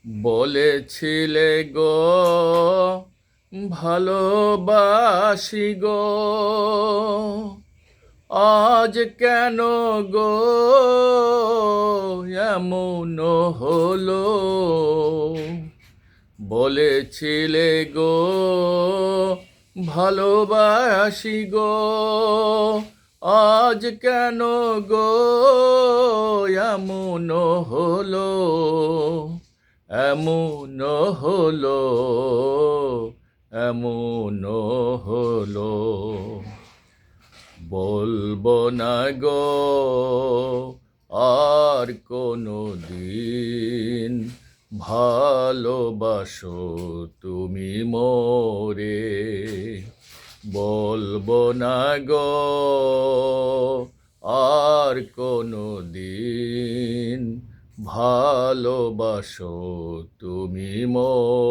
বলেছিলে গো ভালোবাসি গো, আজ কেন গো এমন হলো? বলেছিলে গো ভালোবাসি গো, আজ কেন গো এমন হলো? এমন হলো, এমন হলো। বলবো না গো আর কোনো দিন, ভালোবাসো তুমি মোরে। বলবো না গো আর কোনো দিন, ভালোবাসো তুমি মোরে।